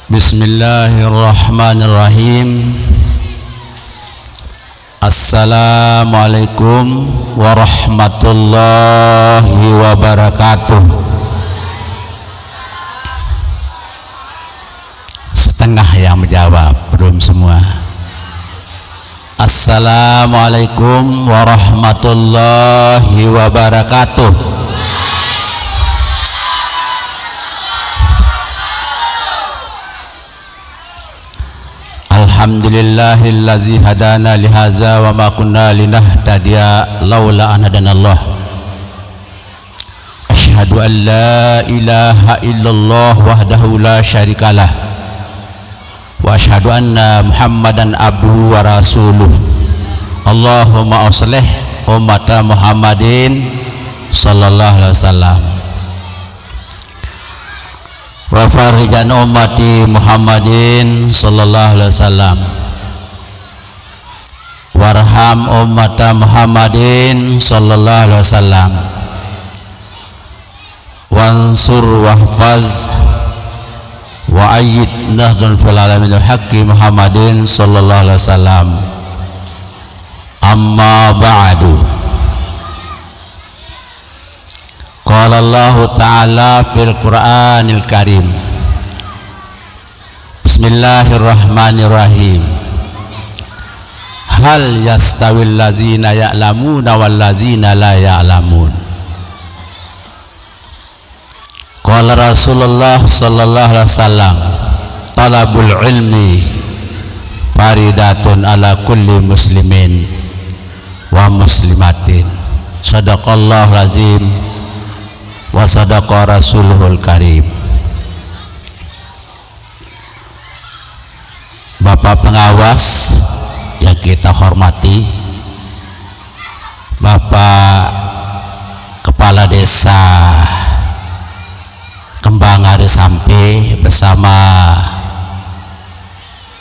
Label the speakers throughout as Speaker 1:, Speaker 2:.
Speaker 1: Bismillahirrahmanirrahim. Assalamualaikum warahmatullahi wabarakatuh. Setengah yang menjawab, belum semua. Assalamualaikum warahmatullahi wabarakatuh. Alhamdulillahillazi hadana lihaza wa ma kunna linahtadiya laula an hadanallah. Asyhadu an la ilaha illallah wahdahu la syarikalah wa asyhadu anna Muhammadan abduhu wa rasuluh. Allahumma aslih ummata Muhammadin sallallahu alaihi wasallam wa farijan ummati Muhammadin sallallahu alaihi wasallam warham ummata Muhammadin sallallahu alaihi wasallam wansur wahfaz wa ayyid nahdun fil alamin haqqi Muhammadin sallallahu alaihi wasallam. Amma ba'du. Qala Allah Ta'ala fil Qur'anil Karim. Bismillahirrahmanirrahim. Hal yastawil lazina ya'lamuna wal lazina la ya'lamun. Qala Rasulullah sallallahu alaihi wasallam, talabul ilmi faridatun ala kulli muslimin wa muslimatin. Sadaqallahu azim wa sadaqa rasuluhul karim. Bapak pengawas yang kita hormati, Bapak Kepala Desa Kembang Ari Sampe bersama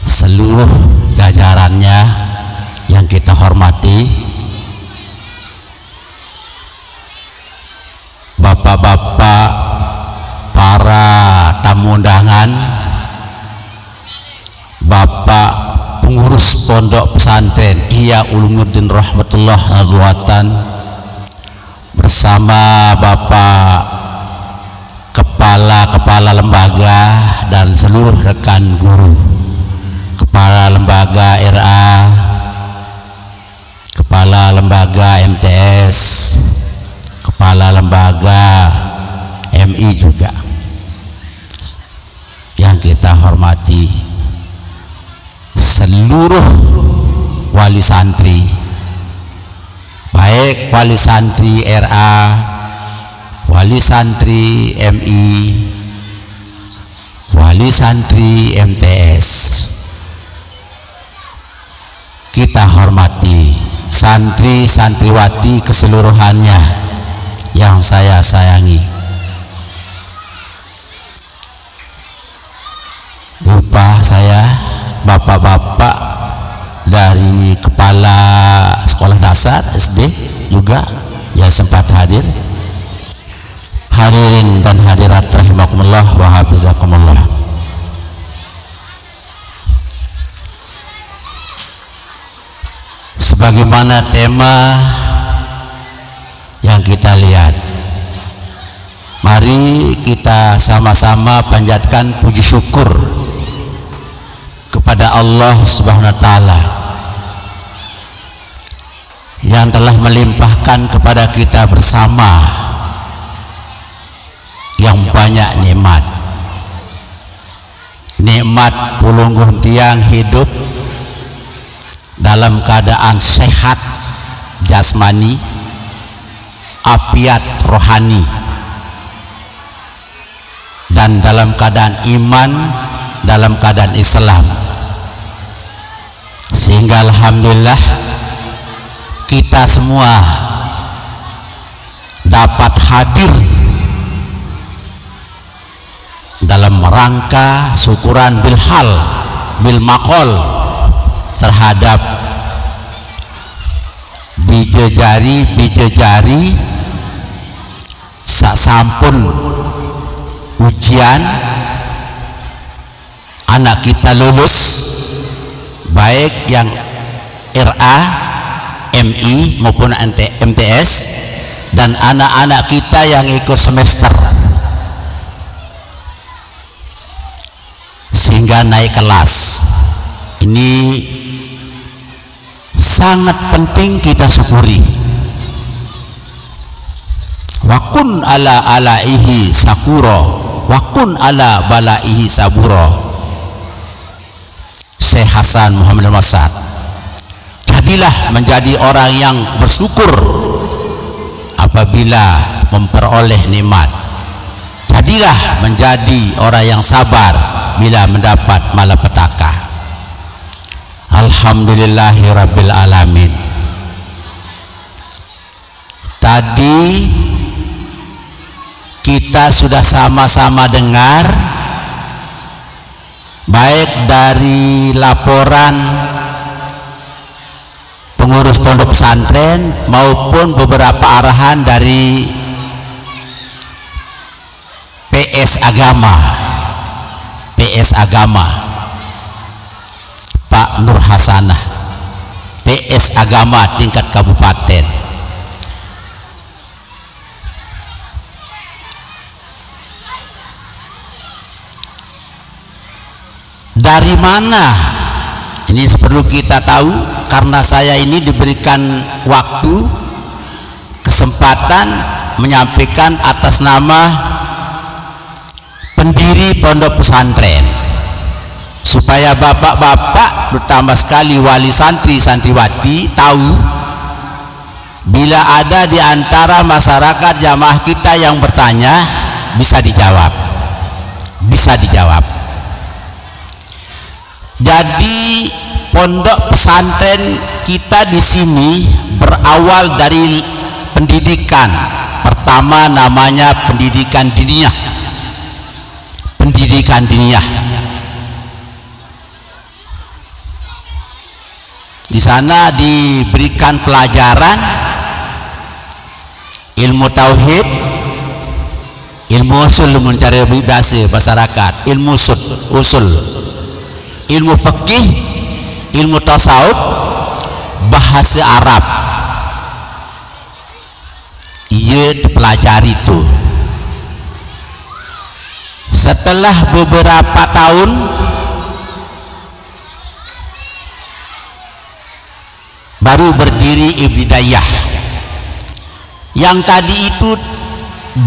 Speaker 1: seluruh jajarannya yang kita hormati, bapak-bapak para tamu undangan, bapak pengurus pondok pesantren Ihya Ulumuddin Rahmatullah Al-Watan bersama bapak kepala lembaga dan seluruh rekan guru, kepala lembaga RA, kepala lembaga MTS, kepala lembaga MI juga yang kita hormati, seluruh wali santri, baik wali santri RA, wali santri MI, wali santri MTS. Kita hormati santri santriwati keseluruhannya yang saya sayangi. Lupa saya bapak-bapak dari kepala sekolah dasar SD juga yang sempat hadir. Hadirin dan hadirat rahimakumullah wa hafizakumullah. Sebagaimana tema yang kita lihat, mari kita sama-sama panjatkan puji syukur kepada Allah Subhanahu wa taala yang telah melimpahkan kepada kita bersama yang banyak nikmat. Nikmat pulungguh tiang hidup dalam keadaan sehat jasmani, afiat rohani, dan dalam keadaan iman, dalam keadaan Islam, sehingga alhamdulillah kita semua dapat hadir dalam rangka syukuran bilhal bil maqol terhadap bijejari sak sampun ujian anak kita lulus, baik yang RA, MI maupun MTS, dan anak-anak kita yang ikut semester, sehingga naik kelas. Ini sangat penting kita syukuri. Wakun ala alaihi sakuro, wakun ala balaihi saburo. Syekh Hasan Muhammad Masad, jadilah menjadi orang yang bersyukur apabila memperoleh nikmat. Jadilah menjadi orang yang sabar bila mendapat malapetaka. Alhamdulillahirabbil alamin. Tadi kita sudah sama-sama dengar baik dari laporan pengurus pondok pesantren maupun beberapa arahan dari PS Agama Pak Nur Hasanah, PS Agama tingkat kabupaten. Dari mana? Ini perlu kita tahu, karena saya ini diberikan waktu, kesempatan menyampaikan atas nama pendiri pondok pesantren, supaya bapak-bapak, terutama sekali wali santri santriwati, tahu bila ada di antara masyarakat jamaah kita yang bertanya, bisa dijawab. Jadi pondok pesantren kita di sini berawal dari pendidikan. Pertama namanya pendidikan diniyah. Di sana diberikan pelajaran ilmu tauhid, ilmu usul mencari bahasa masyarakat, ilmu usul, ilmu fikih, ilmu tasawuf, bahasa Arab. Ia dipelajari itu. Setelah beberapa tahun baru berdiri Ibtidaiyah. Yang tadi itu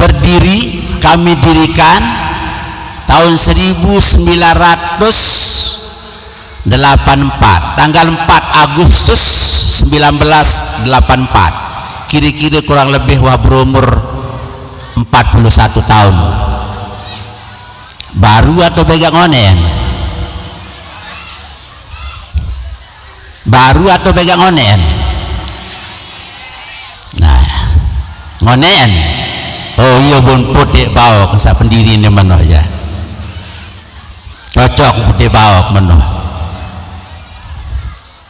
Speaker 1: berdiri, kami dirikan tahun 1984, tanggal 4 Agustus 1984. Kira-kira kurang lebih berumur 41 tahun. Baru atau pegang onen? Nah, ngonen. Oh iya, bun putih bawok sa pendiri ini menoh ya. Cocok putih bawok menoh.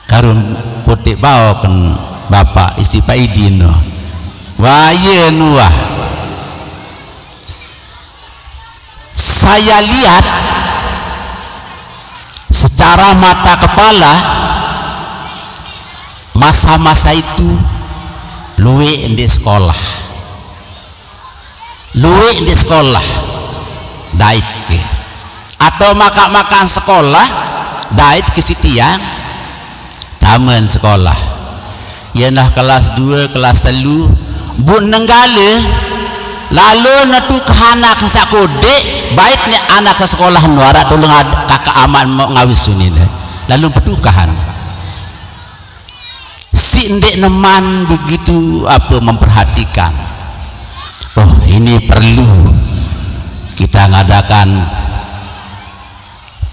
Speaker 1: Karun putih bawok kan bapak isi Pak Idin no. Wah iya nuah. Saya lihat secara mata kepala masa-masa itu luwe di sekolah dait ke atau makan sekolah dait ke sitiang taman sekolah yenah kelas 2 kelas 3 bun nenggale lalu natu kahana kesa kode baik ni anak ke sekolah nuara tolong kakak aman mau ngawis sunin lalu petukahan si ndek neman begitu memperhatikan. Oh ini perlu kita ngadakan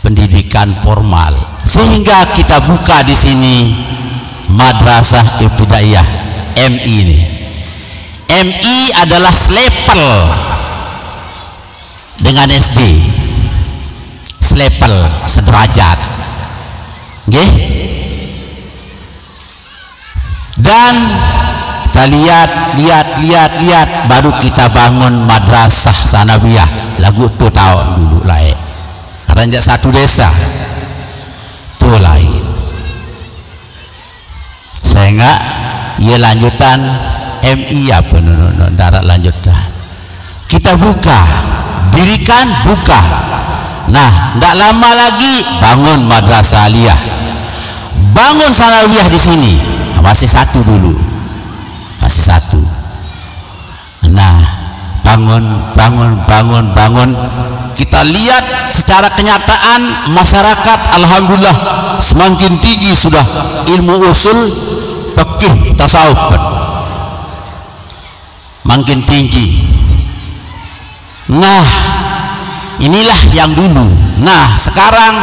Speaker 1: pendidikan formal, sehingga kita buka di sini Madrasah Ibtidaiyah MI ini. MI adalah selepel dengan SD, selepel sederajat, nggih. Dan kita lihat baru kita bangun madrasah sanawiyah lagu itu tahun dulu lah ranjak satu desa itu lain. Sehingga ia lanjutan MI apa darat lanjutan kita buka, dirikan buka. Nah, tidak lama lagi bangun madrasah aliyah, bangun sanawiyah di sini. Masih satu dulu, masih satu. Nah, bangun. Kita lihat secara kenyataan masyarakat alhamdulillah semakin tinggi sudah ilmu usul, fikih, tasawuf makin tinggi. Nah, inilah yang dulu. Nah, sekarang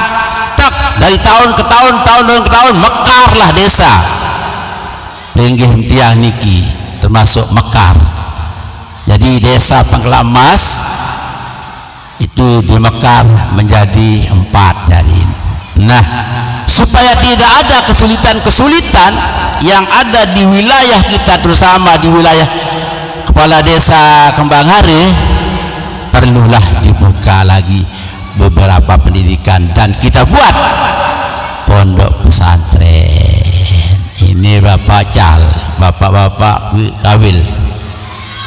Speaker 1: dari tahun ke tahun mekarlah desa Linggih Tiang niki termasuk mekar. Jadi desa Pangkelamas itu dimekar menjadi 4 jadi. Nah, supaya tidak ada kesulitan-kesulitan yang ada di wilayah kita, terutama di wilayah kepala desa Kembanghari, perlulah dibuka lagi beberapa pendidikan dan kita buat pondok pesantren. Ini Bapak Cal, bapak-bapak kawil.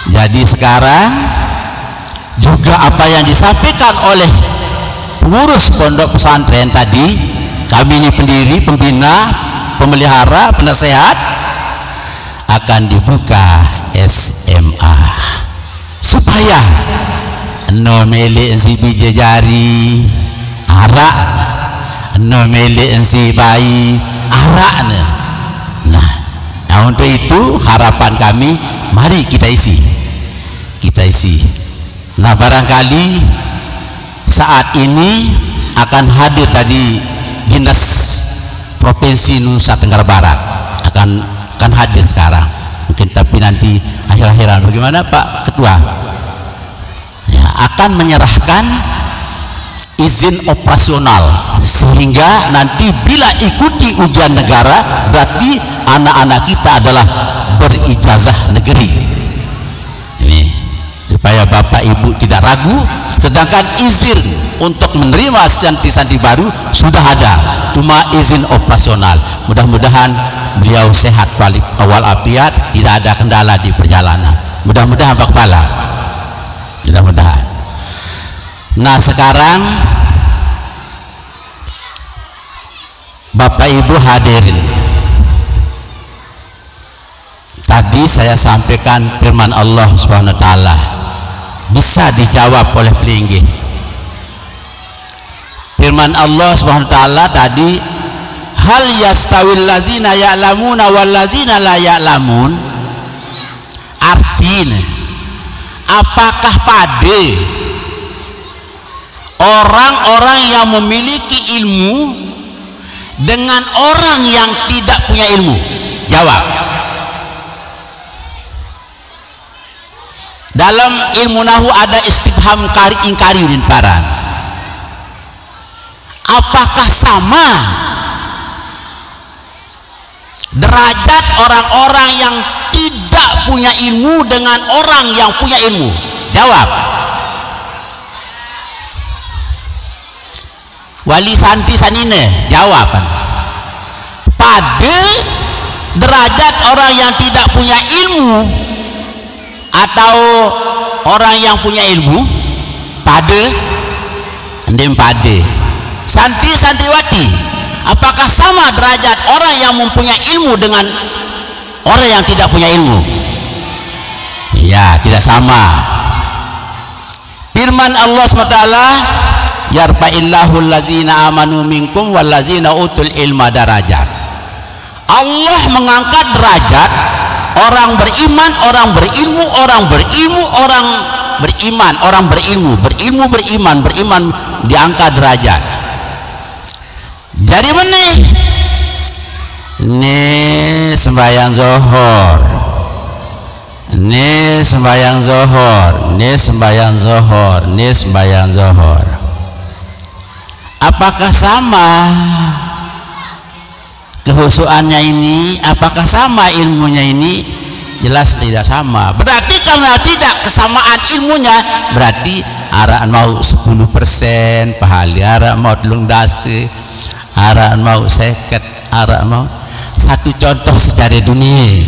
Speaker 1: Jadi sekarang juga apa yang disampaikan oleh pengurus pondok pesantren tadi, kami ini pendiri, pembina, pemelihara, penasehat, akan dibuka SMA supaya no milik si biji jari arak, no milik si bayi arak. Nah, untuk itu harapan kami, mari kita isi. Nah, barangkali saat ini akan hadir tadi Dinas Provinsi Nusa Tenggara Barat akan hadir sekarang mungkin, tapi nanti akhir-akhiran bagaimana Pak Ketua ya, akan menyerahkan izin operasional sehingga nanti bila ikuti ujian negara berarti anak-anak kita adalah berijazah negeri. Ini supaya Bapak Ibu tidak ragu, sedangkan izin untuk menerima santri-santri baru sudah ada, cuma izin operasional. Mudah-mudahan beliau sehat walafiat, tidak ada kendala di perjalanan, mudah-mudahan Pak Kepala, mudah-mudahan. Nah, sekarang Bapak Ibu hadirin, tadi saya sampaikan firman Allah Subhanahu wa taala, bisa dijawab oleh pelinggih. Firman Allah Subhanahu wa taala tadi, hal yastawil lazina ya'lamuna wal lazina la ya'lamun. Artinya, apakah pade orang-orang yang memiliki ilmu dengan orang yang tidak punya ilmu? Jawab. Dalam ilmu nahu ada istifham ingkari dan paran. Apakah sama derajat orang-orang yang tidak punya ilmu dengan orang yang punya ilmu? Jawab. Wali santri sanine jawaban. Pada derajat orang yang tidak punya ilmu atau orang yang punya ilmu, pada santri-santriwati, apakah sama derajat orang yang mempunyai ilmu dengan orang yang tidak punya ilmu? Ya, tidak sama. Firman Allah SWT, yarfa'illahu allazina amanu minkum wallazina utul ilma darajat. Allah mengangkat derajat orang beriman, orang berilmu, orang berilmu, orang beriman, orang berilmu, beriman diangkat derajat. Jadi mana ini sembahyang zuhur, ini sembahyang zuhur, ini sembahyang zuhur, ini sembahyang zuhur, apakah sama kehusuannya ini? Apakah sama ilmunya ini? Jelas tidak sama. Berarti karena tidak kesamaan ilmunya, berarti araan mau 10% pahali, araan mau telung dasi, araan mau seket, araan mau satu contoh secara dunia,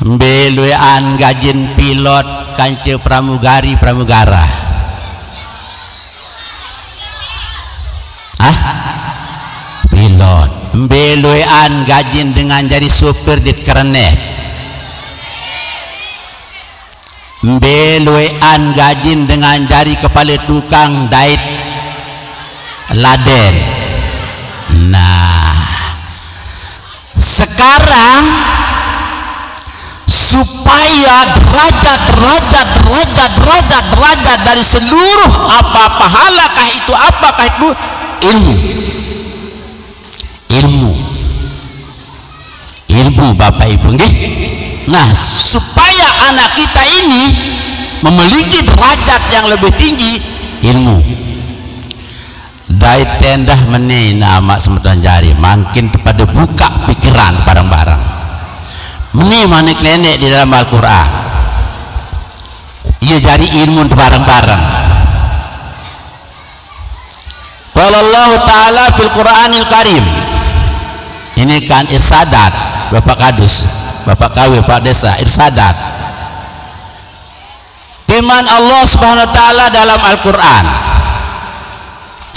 Speaker 1: beluan gajin pilot kance pramugara pilot beluan gajin dengan jadi supir di kerenet, beluan gajin dengan jadi kepala tukang dait laden. Nah sekarang supaya derajat dari seluruh apa pahalakah itu, apakah itu ilmu Bapak Ibu nggih. Nah supaya anak kita ini memiliki derajat yang lebih tinggi, ilmu dai tendah meneh nama semeton jari makin pada buka pikiran barang-barang meneh manik nenek di dalam Al-Quran ia jari ilmu barang-barang. Qala Allah Ta'ala fil Quranil Karim, ini kan irsadat Bapak Kadus, Bapak KW, Pak Desa, irsadat firman Allah Subhanahu wa Ta'ala dalam Al-Quran.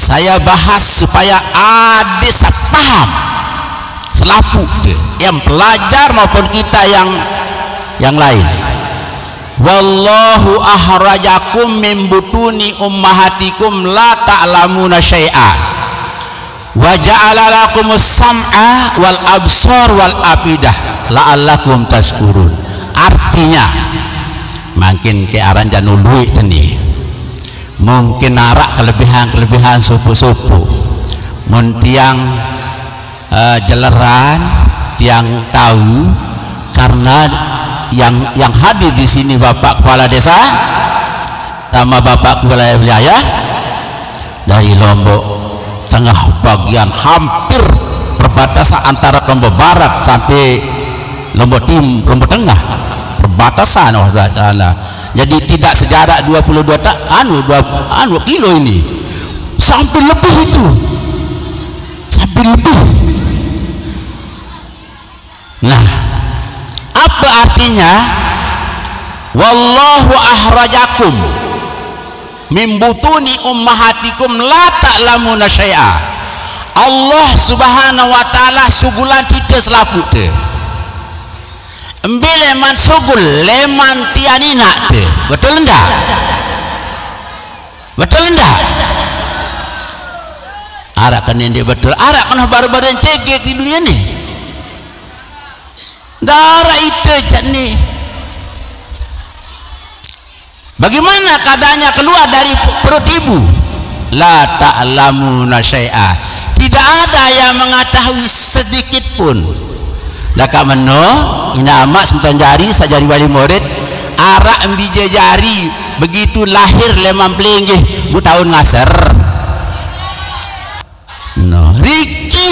Speaker 1: Saya bahas supaya adik paham selapu yang pelajar maupun kita yang lain. Wallahu ahrajakum min butuni ummahatikum la ta'lamuna syai'a wa ja'ala lakumus sam'a wal absar wal afidah la'allakum tashkurun. Artinya makin ke aran janului teni mungkin narak kelebihan supu-supu mun tiang jeleran tiang tahu karena yang hadir di sini Bapak Kepala Desa sama Bapak Kepala Wilayah dari Lombok Tengah bagian hampir perbatasan antara Lombok Barat sampai Lombok Tengah perbatasan sana. Jadi tidak sejarak 22 kilo ini, sampai lebih itu, sampai lebih. Nah, apa artinya? Wallahu ahrajakum min butuni ummahatikum la ta'lamuna syai'a. Allah Subhanahu wa Ta'ala sugulan tidak selapu teh. Leman sugul leman tianina teh, betul enggak? Betul enggak? Arak kan ini betul, arak kan baru-baru yang cegek di dunia nih. Darah itu nih. Bagaimana keadaannya keluar dari perut ibu? La ta'lamuna syai'a. Tidak ada yang mengetahui sedikit pun. Laka meno ina amak semeton jari sajari wali murid arak mbije jari begitu lahir lemam pelinggih bu tahun ngasar no Riki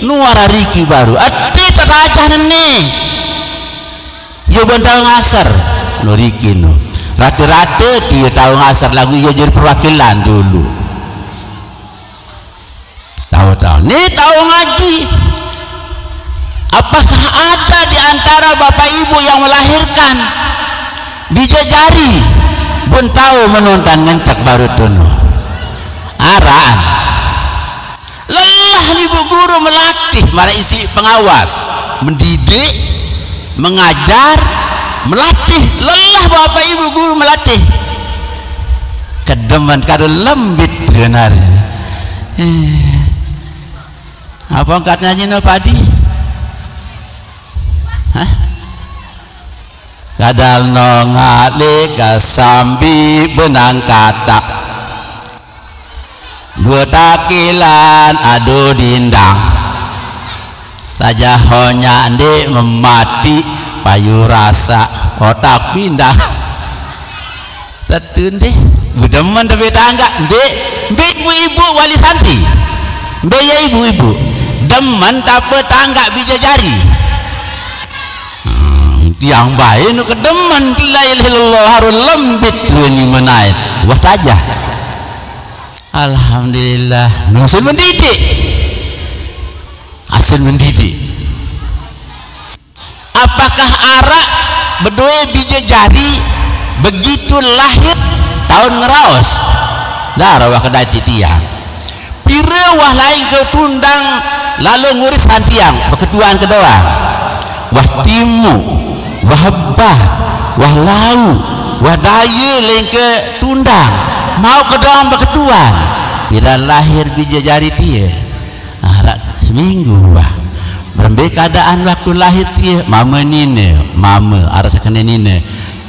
Speaker 1: nuara Riki baru ati terajan nih yo bon tahun ngasar no Riki no rata-rata dia tahun ngasar lagu yo jadi perwakilan dulu tahu-tahu nih tahu ngaji. Apakah ada di antara bapak ibu yang melahirkan bija jari pun tahu menonton ngencak baru tunuh araan lelah ibu guru melatih malah isi pengawas mendidik mengajar melatih lelah bapak ibu guru melatih kedeman kada lembit benar apa angkatnya nyino padi kadal nongali kasambi benang katak dua takilan adu dindang saja honya ndek memati payu rasa otak pindah tetun deh budeman tapi tangga ndek ibu wali santi mbaya ibu demen tapi tangga bija jari tiang baik nu kedeman la ilaha illallah harun lembit ni menaik wah tajah alhamdulillah nusul mendidik asin mendidik. Apakah arak berdua biji jari begitu lahir tahun ngeraos dah rawah kedai tiang pira wah lain ke tundang lalu nguris tiang berkeduaan kedua wah timu wah bah wah lau wah daya lain ke tundang mau kedua berkeduaan bila lahir biji jari dia arak seminggu wah berembe keadaan waktu lahir dia mama nina mama arasa kena nina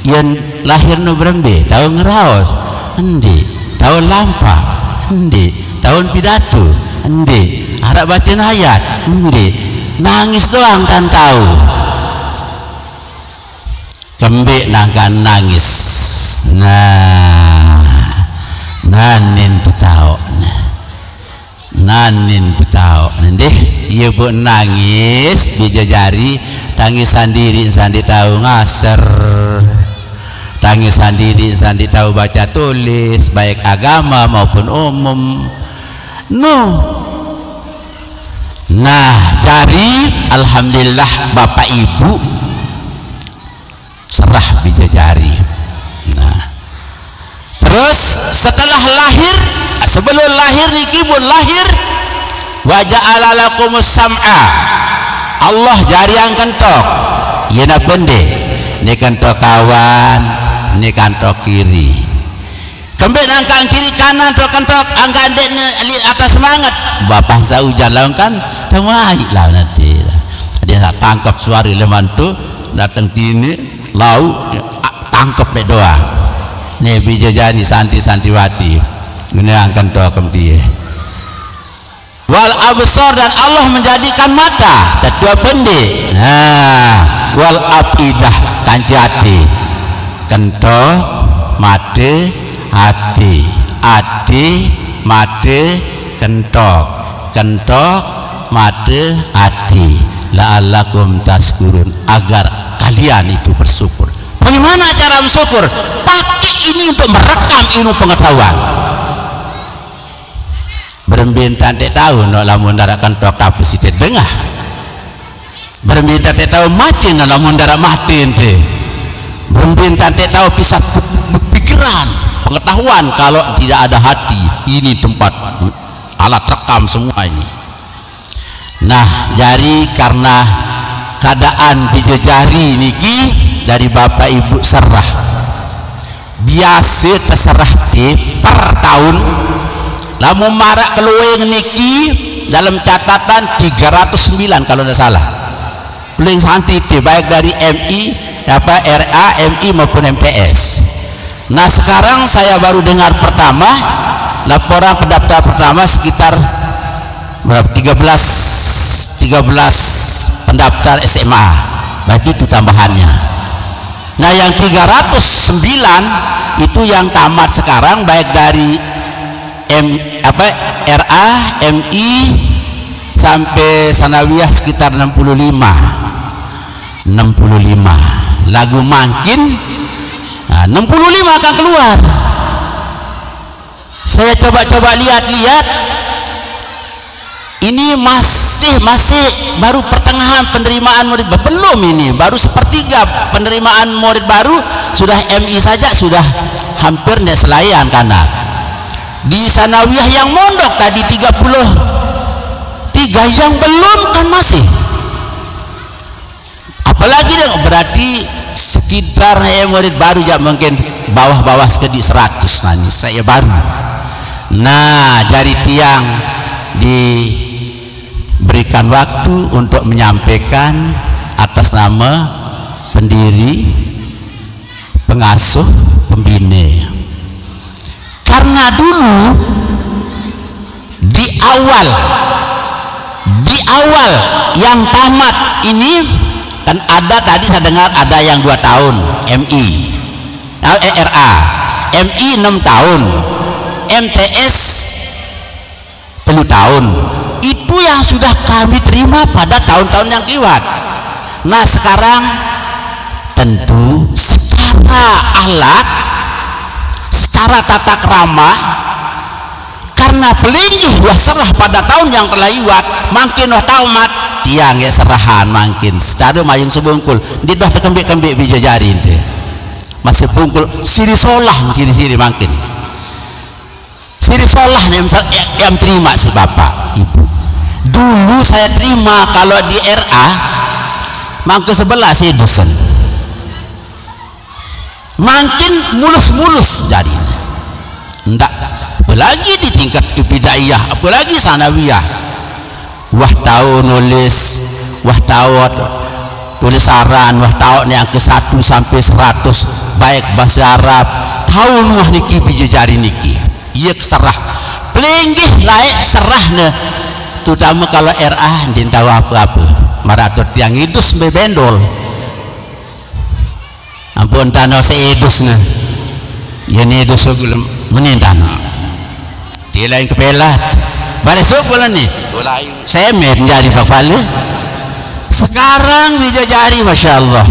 Speaker 1: yang lahir no berembe tahun ngeraos endi tahun lampa endi tahun pidato endi harap baca ayat endi nangis doang kan tahu kembik nangkan nangis nah nanin tahu nanin tahu nanti ia buat nangis dijajari tangis sendiri sandi tahu ngaser tangis sendiri sandi tahu baca tulis baik agama maupun umum no. Nah dari alhamdulillah bapak ibu serah bijajari. Nah terus setelah lahir sebelum lahir niki pun lahir wa ja'ala lakumus sam'a Allah jari yang kentok ieu na bende ni kentok kawan ni kentok kiri kembali angkat kiri kanan tok kentok angkat di atas semangat bapak saujan lawan kan temai lah nanti dia nak tangkap suari lemantu datang tini lau tangkap me doa ni bijajari santi-santiwati ini angkat tok kembali wal absar dan Allah menjadikan mata kedua bende wal afidah kanjati kentok mate hati ati mate kentok kentok mate hati la'allakum tashkurun agar kalian itu bersyukur. Bagaimana cara bersyukur? Pakai ini untuk merekam ilmu pengetahuan. Berembintan tak tahu no lamun darah kentok tapi si dengar. Berembintan tak tahu mati no lamun darah mati ente. Berembintan tak tahu bisa pikiran pengetahuan kalau tidak ada hati. Ini tempat alat rekam semua ini. Nah jadi karena keadaan bijajari niki dari bapak ibu serah biasa terserah di per tahun lamun marak kelueng niki dalam catatan 309 kalau tidak salah paling santi baik dari MI apa RA MI maupun MPS. Nah sekarang saya baru dengar pertama laporan pendaftar pertama sekitar berapa 13 pendaftar SMA bagi itu tambahannya. Nah yang 309 itu yang tamat sekarang baik dari RA MI sampai sanawiyah sekitar 65 lagu makin 65 akan keluar. Saya coba-coba lihat-lihat ini masih baru pertengahan penerimaan murid belum ini baru sepertiga penerimaan murid baru sudah MI saja sudah hampir selayan karena di sanawiyah yang mondok tadi 33 yang belum kan masih apalagi berarti sekitar murid baru ya mungkin bawah-bawah sekitar 100 nanti saya baru. Nah dari tiang diberikan waktu untuk menyampaikan atas nama pendiri pengasuh pembina karena dulu di awal yang tamat ini kan ada tadi saya dengar ada yang 2 tahun MI RA MI 6 tahun MTS 3 tahun itu yang sudah kami terima pada tahun-tahun yang lewat. Nah sekarang tentu secara alat, secara tata krama, karena pelinggih wah serah pada tahun yang telah liwat makin wah tamat tiang ya serahan makin secara mayung sebungkul di dah kembik-kembik bija jari itu masih bungkul siri solah siri-siri makin siri solah yang terima si bapak ibu. Dulu saya terima kalau di RA mangke sebelah si dosen makin mulus-mulus jadinya enggak apalagi di tingkat ibtidaiyah, apalagi sanawiyah. Wah tahu nulis, wah tahu tulisaran, wah tahu yang ke 1 sampai 100 baik bahasa Arab, tahu nuh niki bija jari niki. Iya keserah, pelinggih laik serahnya. Terutama kalau RA din tahu apa-apa. Maratot yang itu sampai bendol. Ampun tanah seedusnya. Ini edus belum menintana. Dia lain kepelat balik syukur nih saya menjadi kepala sekarang bisa jari Masya Allah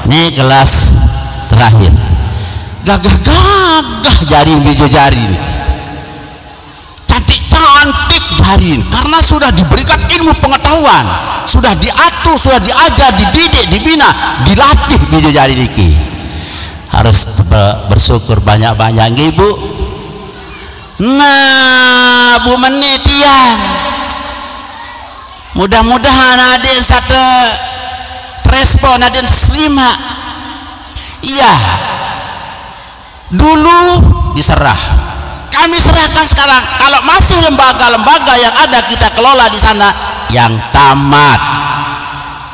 Speaker 1: ini kelas terakhir gagah-gagah jari bisa jari cantik-cantik jari karena sudah diberikan ilmu pengetahuan sudah diatur, sudah diajar, dididik, dibina, dilatih bisa jari niki harus bersyukur banyak-banyak ibu. Nah Bu menit ya mudah-mudahan ada satu respon ada terima iya dulu diserah kami serahkan sekarang kalau masih lembaga-lembaga yang ada kita kelola di sana yang tamat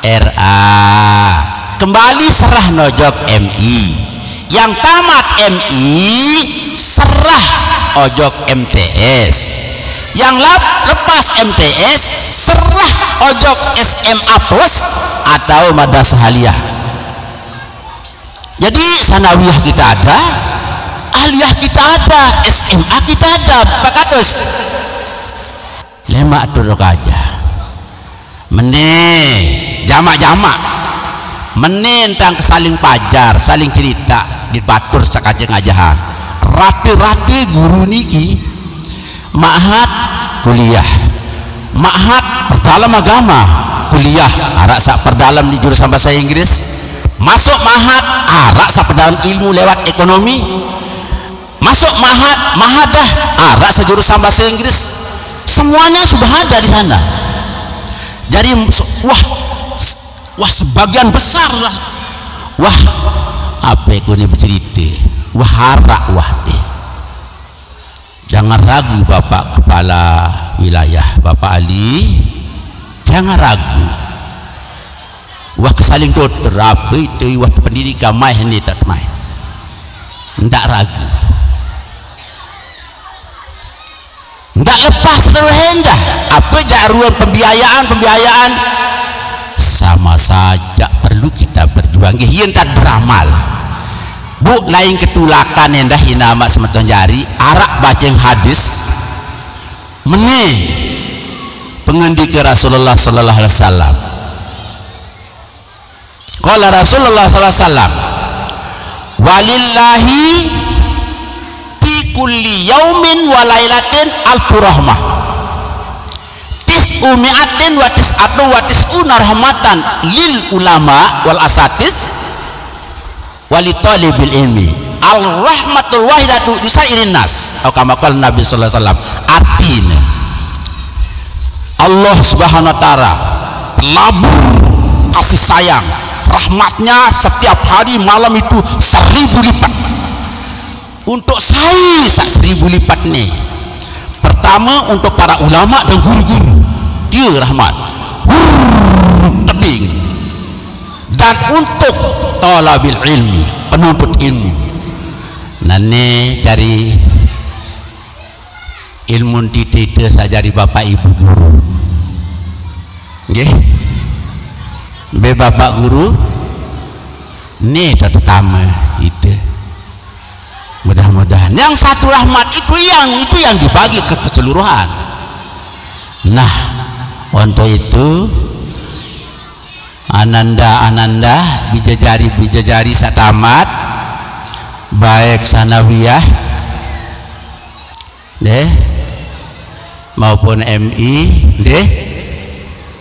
Speaker 1: RA kembali serah nojok MI yang tamat MI serah ojok MTS yang lepas MTS serah ojok SMA plus atau madrasah aliyah. Jadi sanawiyah kita ada, aliyah kita ada, SMA kita ada, Pak Kados lemak turuk aja meneh jamak-jamak meneh tentang saling pajar saling cerita dibatur sakajeng ajahan rati-rati guru niki ma'had kuliah ma'had perdalam agama kuliah arak sak perdalam di jurusan bahasa Inggris masuk ma'had arak sak perdalam ilmu lewat ekonomi masuk mahadah arak sak jurusan bahasa Inggris semuanya sudah ada di sana jadi wah sebagian besar lah wah apa aku ini bercerita wah harak wah deh jangan ragu Bapak Kepala Wilayah Bapak Ali jangan ragu wah kesaling dokter apa itu wah pendidikan mai ini tak mai tidak ragu tidak lepas terus hendak apa jaruan pembiayaan sama saja perlu kita berjuang yang tak beramal Bu lain ketulakan yang dah nama semeton jari arak baceng hadis meneh pengendika Rasulullah sallallahu alaihi wasallam qala Rasulullah sallallahu alaihi wasallam walillahi fi kulli yaumin wa lailatin alfu rahmah tis'umi'atin wa tis'una rahmatan lil ulama wal asatis wali talibil ilmi al rahmatul wahidatu lisairin nas atau kama qala Nabi sallallahu alaihi wasallam artinya Allah subhanahu wa ta'ala pelabur kasih sayang rahmatnya setiap hari malam itu 1000 lipat untuk saya 1000 lipat nih pertama untuk para ulama dan guru-guru dia rahmat tebing dan untuk talabil ilmi penuntut ilmu nane cari ilmu titite saja di bapak ibu guru nggih be bapak guru nih terutama itu mudah-mudahan yang satu rahmat itu yang dibagi ke keseluruhan. Nah untuk itu ananda bijajari satamat baik sanawiyah deh maupun MI deh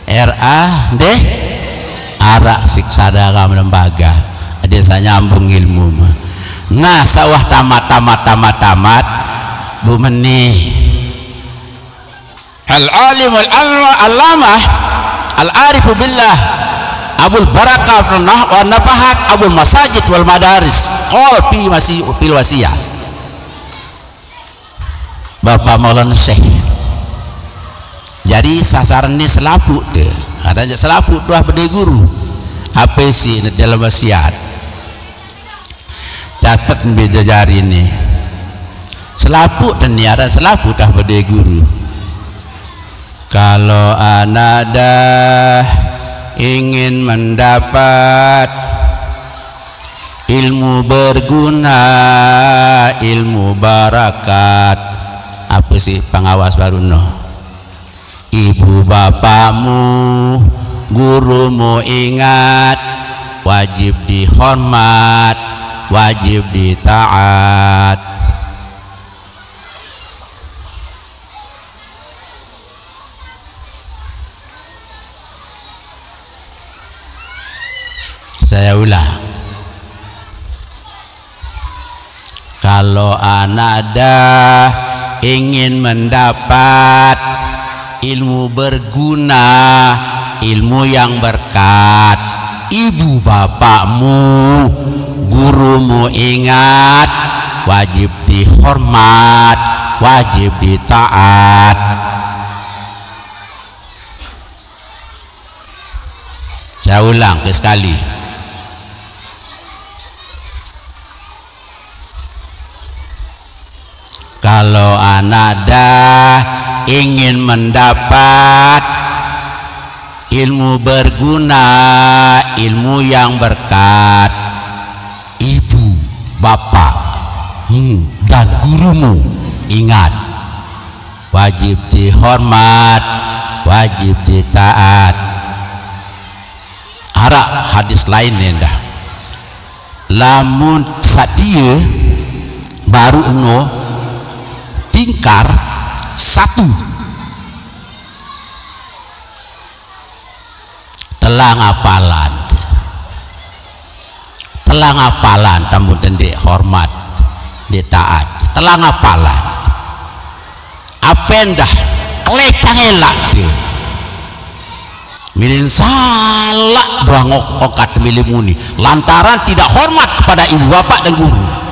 Speaker 1: RA deh arak siksada kam lembaga ada saya nyambung ilmu. Nah sawah tamat bu meni al-alim al-allamah al-arifu billah Abul Barakah wa nafahat Abul Masajid wal Madaris qol fil wasiyah Bapak Maulana Syekh. Jadi sasarannya selaput deh, adanya selaput doa bede guru apa sih dalam wasiat catat bijajari ini selaput dan niara selaput dah bede guru. Kalau anada ingin mendapat ilmu berguna, ilmu barakat, apa sih pengawas baru no? Ibu bapakmu, gurumu ingat, wajib dihormat, wajib ditaat. Saya ulang, kalau anada ingin mendapat ilmu berguna, ilmu yang berkat, ibu bapakmu, gurumu ingat, wajib dihormat, wajib ditaat. Saya ulang sekali. Kalau anada ingin mendapat ilmu berguna, ilmu yang berkat, ibu, bapak, dan gurumu ingat, wajib dihormat, wajib ditaat. Arak hadis lain nendah. Lamun sadia baru no tingkar satu telang apalan tamu tendek hormat ditaat telang apalan apendah kelekang elak dia milin salah doang okat milih muni lantaran tidak hormat kepada ibu bapak dan guru.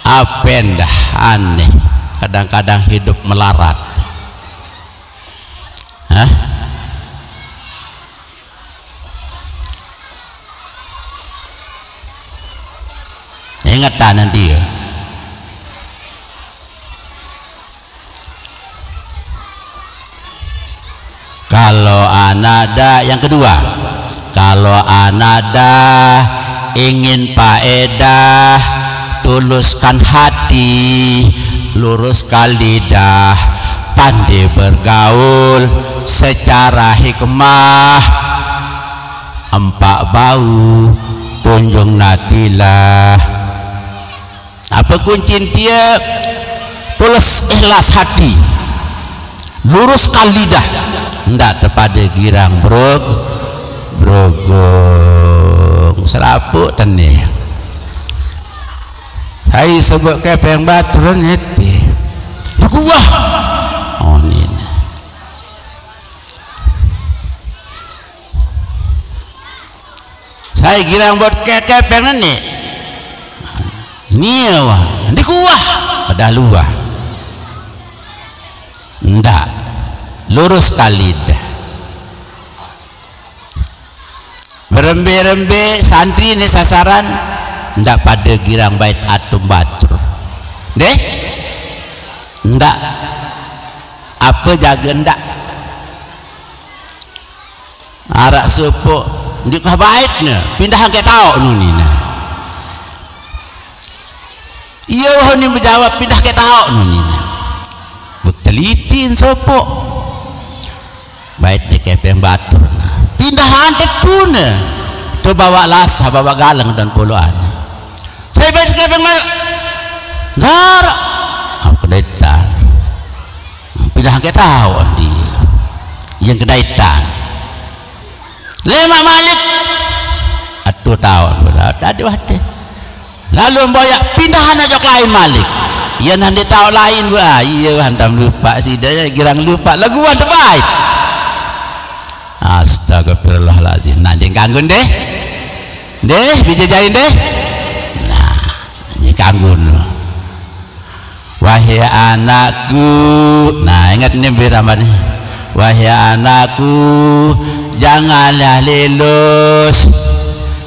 Speaker 1: Apendah aneh kadang-kadang hidup melarat. Hah? Ingat nanti ya. Kalau anada yang kedua, kalau anada ingin faedah, tuluskan hati, luruskan lidah, pandai bergaul secara hikmah, empak bau tunjung natilah. Apa kunci dia? Tulus ikhlas hati, luruskan lidah, ndak terpada girang brogong serapuk tenih. Hai sebut kepeng baturan hati berkuah oh ini saya girang buat kepeng ini niawa di kuah pada luah ndak lurus kalidah berembe-rembe santri ini sasaran ndak pada girang bait atum batur deh ndak apa jaga ndak arak sepuk di kah baitnya pindah ke tau nunina iya wahoni menjawab pindah ke tau nunina betelitin sepuk bait di kepeng batur nah pindahan tetuna tu bawa lasah bawa galang dan puluhan saya baca kepeng mal dar aku kedaitan pindahan ke tahu dia yang kedaitan lima Malik atuh tahun ada wate lalu boyak pindahan aja lain Malik ya nanti tahu lain wah iya hantam lupa sih dia girang lupa lagu ada baik astagfirullahaladzim nanti kanggun deh bisa jahit deh nah ini kanggun wahai anakku nah ingat ini beramanya wahai anakku janganlah lelus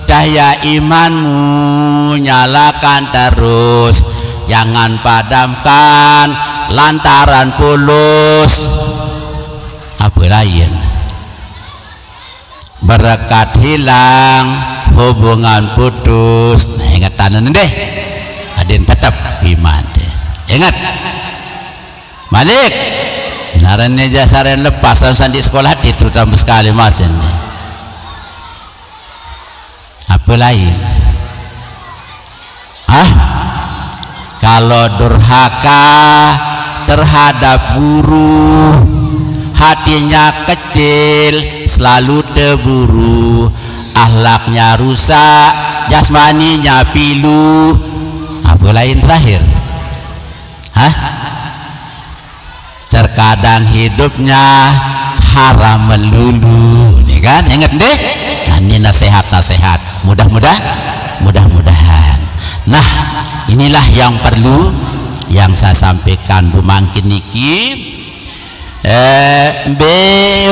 Speaker 1: cahaya imanmu nyalakan terus jangan padamkan lantaran pulus apa lain berkat hilang hubungan putus nah ingat tanan deh adin tetap iman deh ingat Malik narannya jasaran lepas di sekolah hati terutama sekali masin apa lain kalau durhaka terhadap guru hatinya kecil selalu terburu akhlaknya rusak jasmaninya pilu apa lain terakhir terkadang hidupnya haram melulu nih kan ingat deh ini nasihat mudah-mudahan nah inilah yang perlu yang saya sampaikan bumangkin niki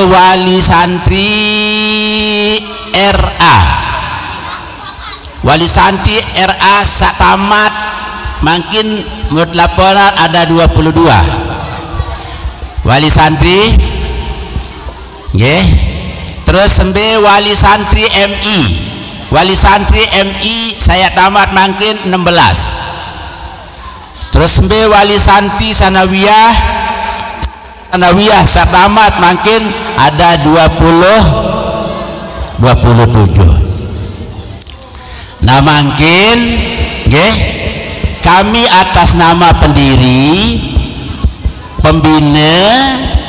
Speaker 1: wali santri RA wali santri RA satamat makin menurut laporan ada 22 wali santri nggih terus sembe wali santri MI saya tamat makin 16 terus sembe wali santri sanawiyah saya tamat makin ada 27 nah makin nggih kami atas nama pendiri pembina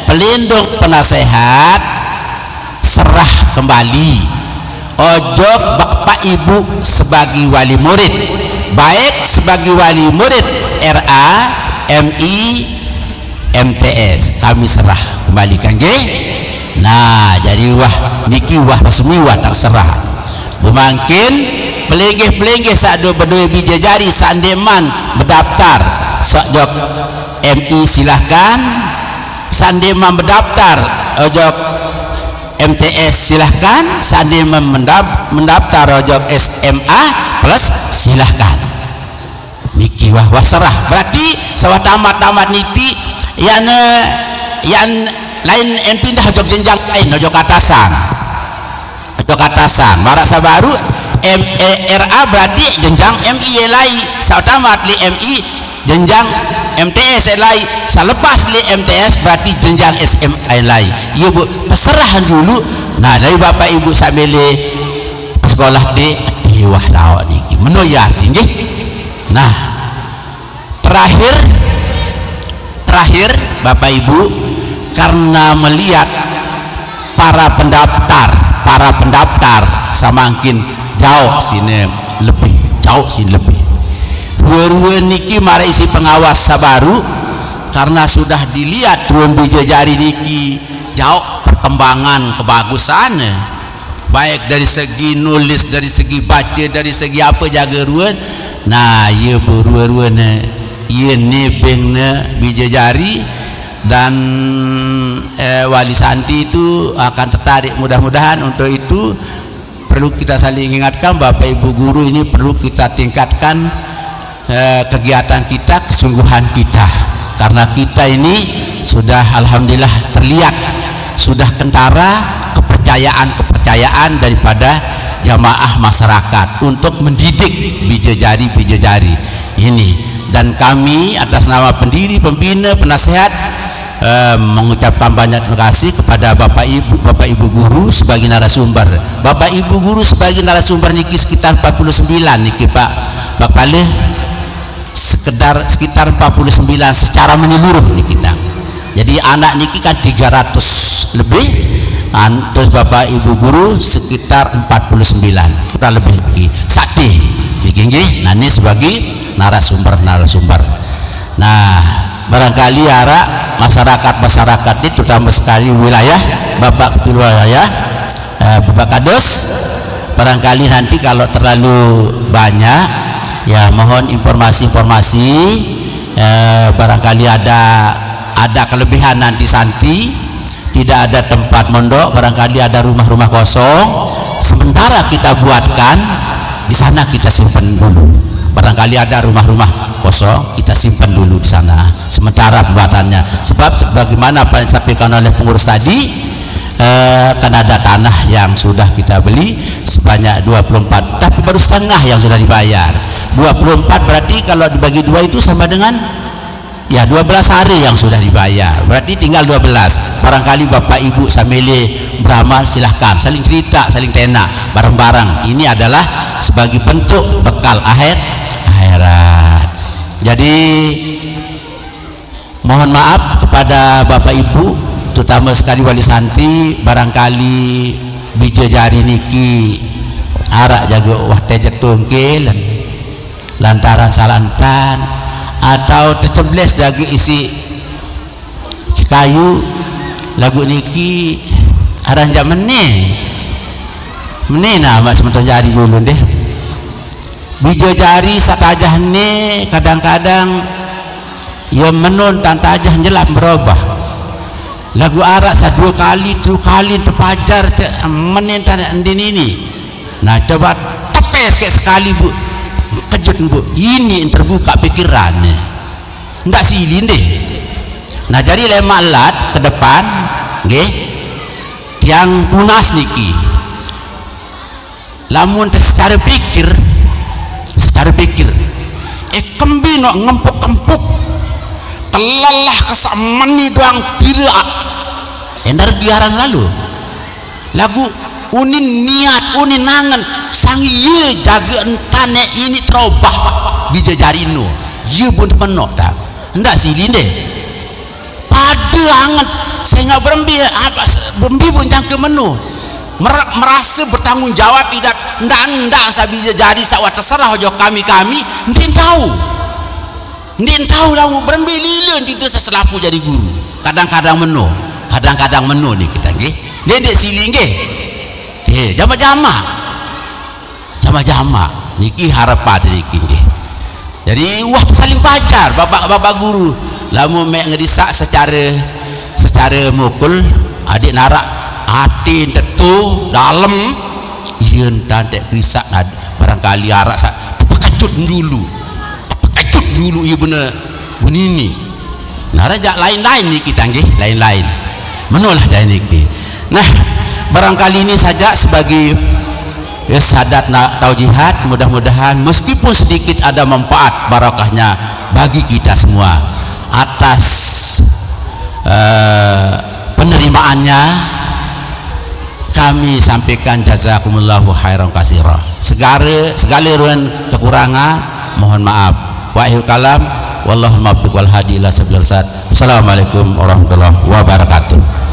Speaker 1: pelindung penasehat serah kembali ojo bapak ibu sebagai wali murid baik sebagai wali murid RA MI MTS kami serah kembalikan nggih nah jadi wah niki wah resmi wah tak serah bumangkin pelenggih sado berdua bija jari sandeman berdaftar sojok MI silahkan sandeman berdaftar ojok MTS silahkan sandeman mendaftar ojok SMA plus silahkan niki wah serah berarti sawah tamat niki yang lain yang pindah ojok jenjang lain ojok atasan marasa baru RA berarti jenjang MI lain sawah tamat li MI jenjang MTS lain selepas li MTS berarti jenjang SMA lain iya bu terserah dulu nah dari bapak ibu sambil sekolah di wah lawak niki menoya tinggi nah terakhir bapak ibu karena melihat para pendaftar semakin jauh sini lebih dua niki mari isi pengawas sabaru karena sudah dilihat tuan bija jari niki jauh perkembangan kebagusan baik dari segi nulis dari segi baca dari segi apa jaga ruan nah iya ruan iya nebengna bija jari dan wali santi itu akan tertarik mudah-mudahan untuk itu perlu kita saling ingatkan bapak ibu guru ini perlu kita tingkatkan kegiatan kita kesungguhan kita karena kita ini sudah alhamdulillah terlihat sudah kentara kepercayaan daripada jamaah masyarakat untuk mendidik bija jari ini dan kami atas nama pendiri pembina penasehat mengucapkan banyak terima kasih kepada Bapak Ibu guru sebagai narasumber. Bapak Ibu guru sebagai narasumber niki sekitar 49 niki Pak Kalih, sekitar 49 secara menyeluruh niki kita. Jadi anak niki kan 300 lebih, terus Bapak Ibu guru sekitar 49 kurang lebih niki sakti niki nggih. Nah ini sebagai narasumber. Nah barangkali harap masyarakat ini terutama sekali wilayah Bapak Kepala Wilayah Bapak Kados, barangkali nanti kalau terlalu banyak ya mohon informasi barangkali ada kelebihan nanti santi tidak ada tempat mondok, barangkali ada rumah-rumah kosong, sementara kita buatkan di sana kita simpan dulu. Barangkali ada rumah-rumah kosong kita simpan dulu di sana sementara pembuatannya, sebab sebagaimana apa yang disampaikan oleh pengurus tadi kan ada tanah yang sudah kita beli sebanyak 24, tapi baru setengah yang sudah dibayar. 24 berarti kalau dibagi dua itu sama dengan ya 12 hari yang sudah dibayar, berarti tinggal 12. Barangkali Bapak Ibu sambil beramal silahkan saling cerita, saling tenak bareng-bareng. Ini adalah sebagai bentuk bekal akhirat. Jadi mohon maaf kepada Bapak Ibu terutama sekali wali santri, barangkali bija jari niki arak jaga wah tejetungkil lantaran salantan atau tercebles jaga isi kayu lagu niki arang jam meneh mas sementara jari dulu deh bija jari sakajah ne kadang-kadang ya menun tantajah jelap berubah lagu arak sa 2 kali terpajar meneh andin ini. Nah coba tepes kayak sekali Bu, kejut Bu, ini yang terbuka pikirannya ndak silin deh. Nah jadi lemalat ke depan nggih yang tunas niki lamun secara pikir kembino ngempuk telalah kesamani doang pira energi aran lalu lagu unin niat unin nangan sang ye jaga entane ini terobah bija jarino ye pun menok tak ndak silin deh pada anget saya nggak berembi pun jangka menu merasa bertanggung jawab tidak ndak saya bisa jadi sawah terserah hojo kami ndin tahu lah berembi lilin itu saya selaku jadi guru kadang-kadang menu nih kita nggih dia dek siling nggih jama-jama niki harapan niki nggih. Jadi wah saling pacar bapak guru lamun mek ngedisak secara mukul adik narak hati tetu dalam yen tandek krisak barangkali arak pekecut dulu iya bener bunini nah rajak lain-lain nih kita nggih lain-lain menulah dari niki. Nah barangkali ini saja sebagai irsadat taujihat, mudah-mudahan meskipun sedikit ada manfaat barokahnya bagi kita semua. Atas penerimaannya kami sampaikan jazakumullahu khairan katsira. Segala ruan kekurangan mohon maaf. Wahil kalam wallahu muwaffiq wal hadi ila sabilir rasyad. Assalamualaikum warahmatullahi wabarakatuh.